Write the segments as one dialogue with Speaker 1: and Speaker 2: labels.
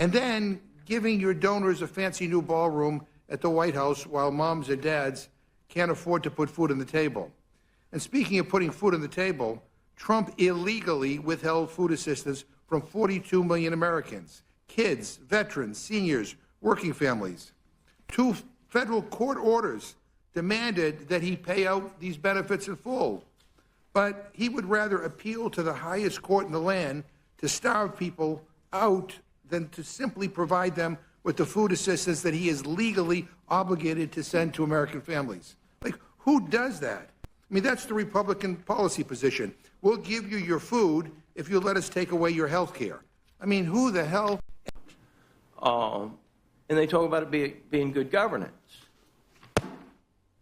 Speaker 1: and then giving your donors a fancy new ballroom at the White House while moms or dads can't afford to put food on the table. And speaking of putting food on the table, Trump illegally withheld food assistance from 42 million Americans, kids, veterans, seniors, working families. 2 federal court orders demanded that he pay out these benefits in full. But he would rather appeal to the highest court in the land to starve people out than to simply provide them with the food assistance that he is legally obligated to send to American families. Like, who does that? I mean, that's the Republican policy position. We'll give you your food if you let us take away your health care. I mean, who the hell?
Speaker 2: And they talk about it being good governance.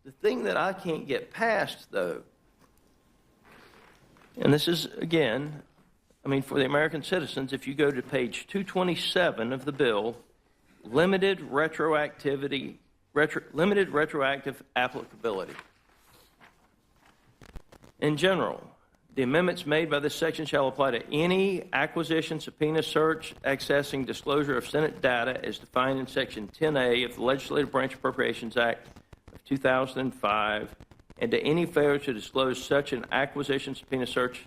Speaker 2: The thing that I can't get past, though, and this is, again, I mean, for the American citizens, if you go to page 227 of the bill, limited retroactive applicability. In general, the amendments made by this section shall apply to any acquisition, subpoena, search, accessing, disclosure of Senate data as defined in Section 10A of the Legislative Branch Appropriations Act of 2005, and to any failure to disclose such an acquisition, subpoena, search,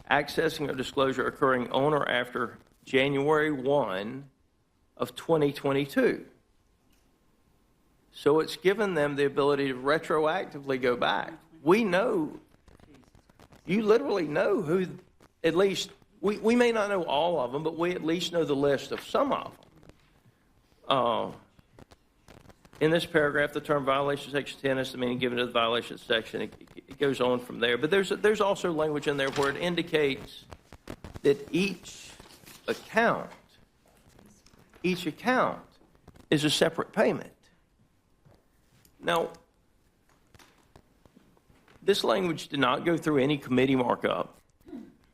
Speaker 2: accessing, or disclosure occurring on or after January 1 of 2022. So it's given them the ability to retroactively go back. We know, you literally know who, at least, we may not know all of them, but we at least know the list of some of them. In this paragraph, the term violation section 10 is the meaning given to the violation section. It goes on from there. But there's also language in there where it indicates that each account is a separate payment. Now, this language did not go through any committee markup.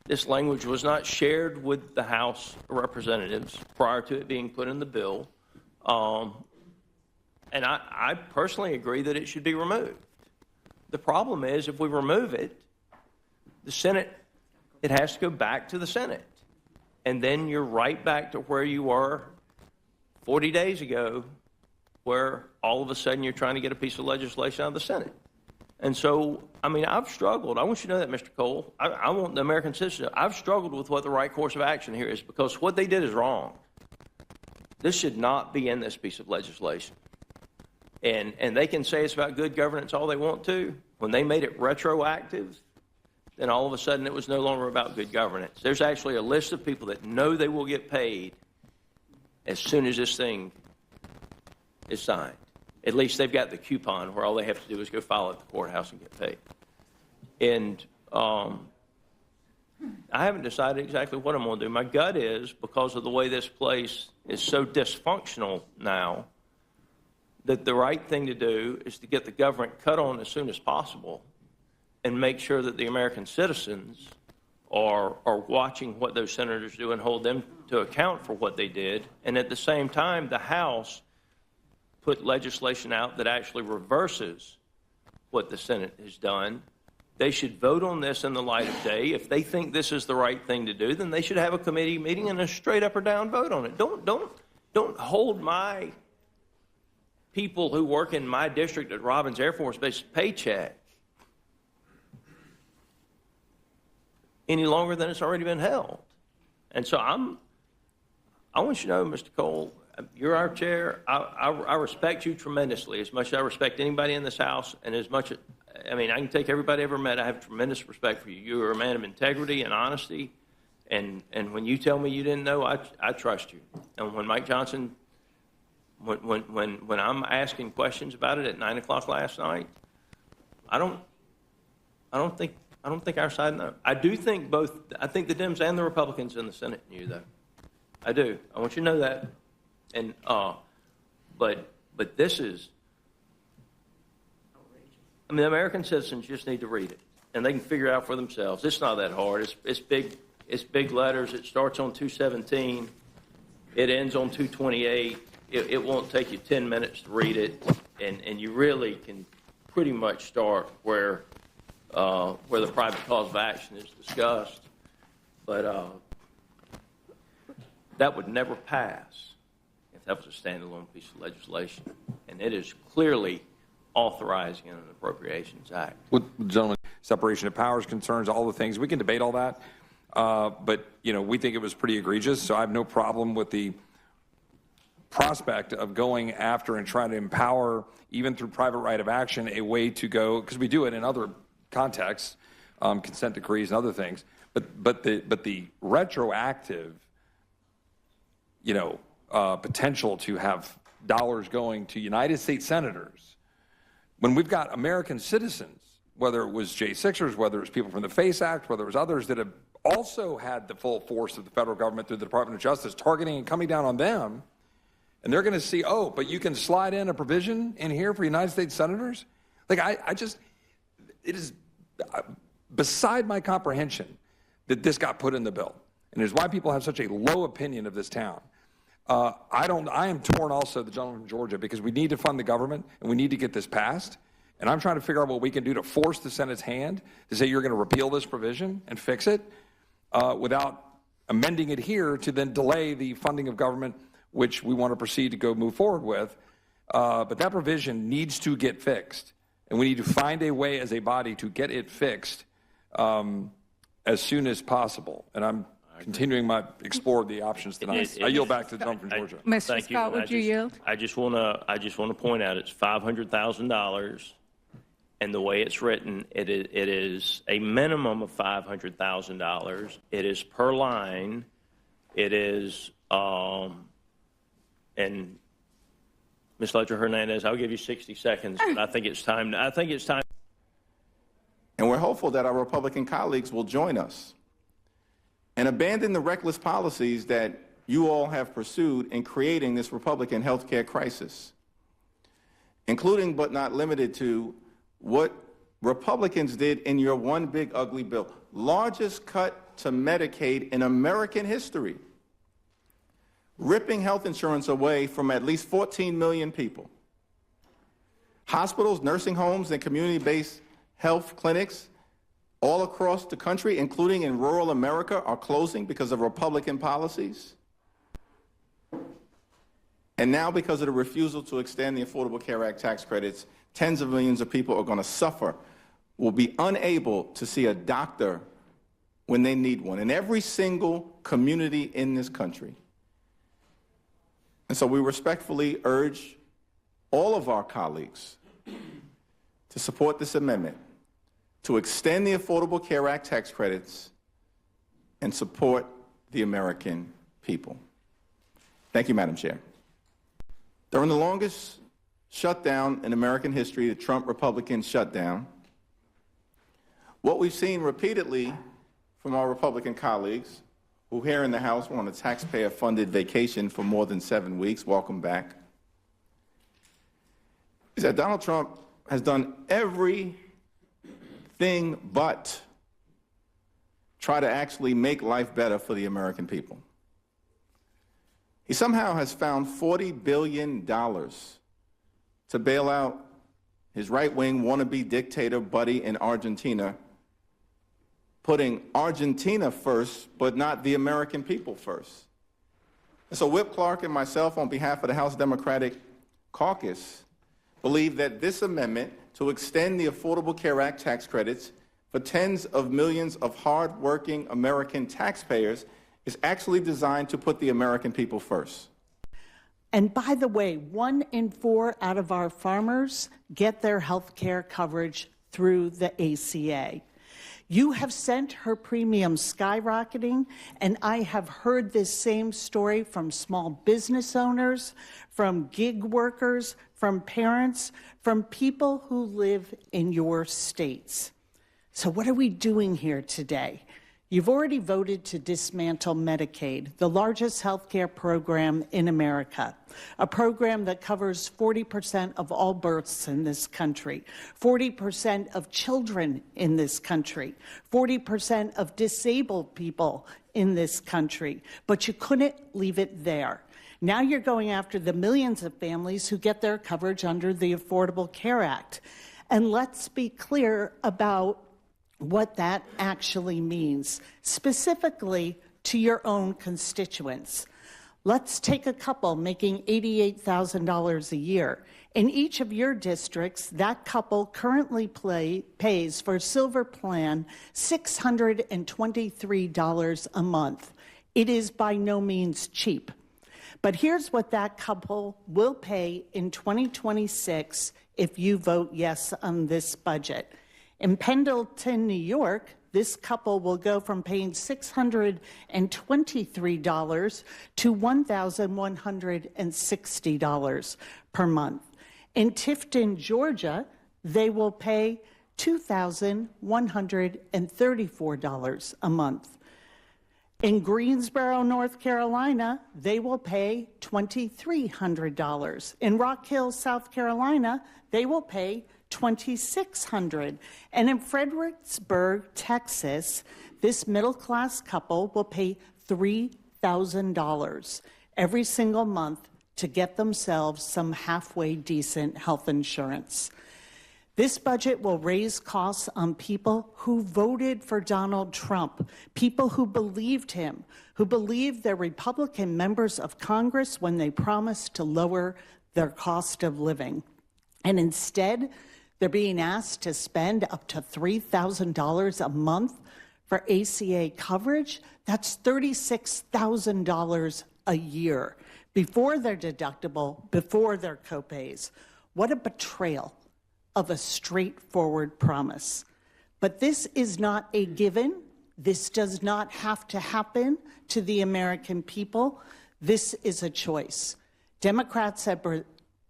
Speaker 2: This language was not shared with the House of Representatives prior to it being put in the bill. And I personally agree that it should be removed. The problem is, if we remove it, the Senate, it has to go back to the Senate. And then you're right back to where you were 40 days ago, where all of a sudden you're trying to get a piece of legislation out of the Senate. And so, I mean, I've struggled. I want you to know that, Mr. Cole. I want the American citizen. I've struggled with what the right course of action here is, because what they did is wrong. This should not be in this piece of legislation. And they can say it's about good governance all they want to. When they made it retroactive, then all of a sudden it was no longer about good governance. There's actually a list of people that know they will get paid as soon as this thing is signed. At least they've got the coupon where all they have to do is go file at the courthouse and get paid. And I haven't decided exactly what I'm going to do. My gut is, because of the way this place is so dysfunctional now, that the right thing to do is to get the government cut on as soon as possible and make sure that the American citizens are watching what those senators do and hold them to account for what they did. And at the same time, the House put legislation out that actually reverses what the Senate has done. They should vote on this in the light of day. If they think this is the right thing to do, then they should have a committee meeting and a straight up or down vote on it. Don't hold my people who work in my district at Robins Air Force Base paycheck any longer than it's already been held. And so I want you to know, Mr. Cole, you're our chair. I respect you tremendously, as much as I respect anybody in this House, and as much, I mean, I can take everybody I ever met. I have tremendous respect for you. You are a man of integrity and honesty, and when you tell me you didn't know, I trust you. And when Mike Johnson, when I'm asking questions about it at 9 o'clock last night, I don't think our side knows. I do think I think the Dems and the Republicans in the Senate knew, though. I do. I want you to know that. And but this is, I mean, American citizens just need to read it, and they can figure it out for themselves. It's not that hard. It's big letters. It starts on 217. It ends on 228. It won't take you 10 minutes to read it, and you really can pretty much start where the private cause of action is discussed. But that would never pass That was a standalone piece of legislation, and it is clearly authorizing an Appropriations Act.
Speaker 3: With gentlemen, separation of powers concerns, all the things, we can debate all that, but we think it was pretty egregious. So I have no problem with the prospect of going after and trying to empower, even through private right of action, a way to go, because we do it in other contexts, consent decrees and other things. But the retroactive, potential to have dollars going to United States senators, when we've got American citizens, whether it was J6ers, whether it was people from the FACE Act, whether it was others that have also had the full force of the federal government through the Department of Justice targeting and coming down on them, and they're going to see, oh, but you can slide in a provision in here for United States senators? Like, it is beside my comprehension that this got put in the bill. And it's why people have such a low opinion of this town. I am torn also, the gentleman from Georgia, because we need to fund the government and we need to get this passed. And I'm trying to figure out what we can do to force the Senate's hand to say you're going to repeal this provision and fix it without amending it here to then delay the funding of government, which we want to proceed to go move forward with. But that provision needs to get fixed. And we need to find a way as a body to get it fixed as soon as possible. And I'm continuing explore the options tonight. I yield back to the gentleman from Georgia.
Speaker 4: Mr. Scott, would you yield?
Speaker 2: I just want to point out it's $500,000, and the way it's written, it is a minimum of $500,000. It is per line. It is and Ms. Ledger-Hernandez, I'll give you 60 seconds, but I think it's time.
Speaker 5: And we're hopeful that our Republican colleagues will join us and abandon the reckless policies that you all have pursued in creating this Republican health care crisis, including but not limited to what Republicans did in your one big ugly bill, largest cut to Medicaid in American history, ripping health insurance away from at least 14 million people. Hospitals, nursing homes, and community-based health clinics all across the country, including in rural America, are closing because of Republican policies. And now, because of the refusal to extend the Affordable Care Act tax credits, tens of millions of people are going to suffer, will be unable to see a doctor when they need one in every single community in this country. And so we respectfully urge all of our colleagues to support this amendment, to extend the Affordable Care Act tax credits and support the American people. Thank you, Madam Chair. During the longest shutdown in American history, the Trump Republican shutdown, what we've seen repeatedly from our Republican colleagues who here in the House were on a taxpayer-funded vacation for more than 7 weeks, welcome back, is that Donald Trump has done everything but try to actually make life better for the American people. He somehow has found $40 billion to bail out his right-wing wannabe dictator buddy in Argentina, putting Argentina first, but not the American people first. And so Whip Clark and myself, on behalf of the House Democratic Caucus, believe that this amendment to extend the Affordable Care Act tax credits for tens of millions of hard-working American taxpayers is actually designed to put the American people first.
Speaker 4: And by the way, 1 in 4 out of our farmers get their health care coverage through the ACA. You have sent her premiums skyrocketing, and I have heard this same story from small business owners, from gig workers, from parents, from people who live in your states. So what are we doing here today? You've already voted to dismantle Medicaid, the largest health care program in America, a program that covers 40% of all births in this country, 40% of children in this country, 40% of disabled people in this country. But you couldn't leave it there. Now you're going after the millions of families who get their coverage under the Affordable Care Act. And let's be clear about what that actually means, specifically to your own constituents. Let's take a couple making $88,000 a year. In each of your districts, that couple currently pays for a Silver Plan $623 a month. It is by no means cheap. But here's what that couple will pay in 2026 if you vote yes on this budget. In Pendleton, New York, this couple will go from paying $623 to $1,160 per month. In Tifton, Georgia, they will pay $2,134 a month. In Greensboro, North Carolina, they will pay $2,300. In Rock Hill, South Carolina, they will pay $2,600. And in Fredericksburg, Texas, this middle-class couple will pay $3,000 every single month to get themselves some halfway decent health insurance. This budget will raise costs on people who voted for Donald Trump, people who believed him, who believed their Republican members of Congress when they promised to lower their cost of living. And instead, they're being asked to spend up to $3,000 a month for ACA coverage. That's $36,000 a year before their deductible, before their copays. What a betrayal of a straightforward promise. But this is not a given. This does not have to happen to the American people. This is a choice. Democrats have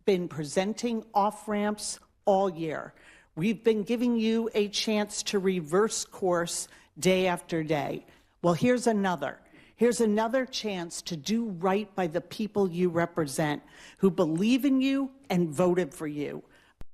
Speaker 4: been presenting off-ramps all year. We've been giving you a chance to reverse course day after day. Well, here's another. Here's another chance to do right by the people you represent, who believe in you and voted for you.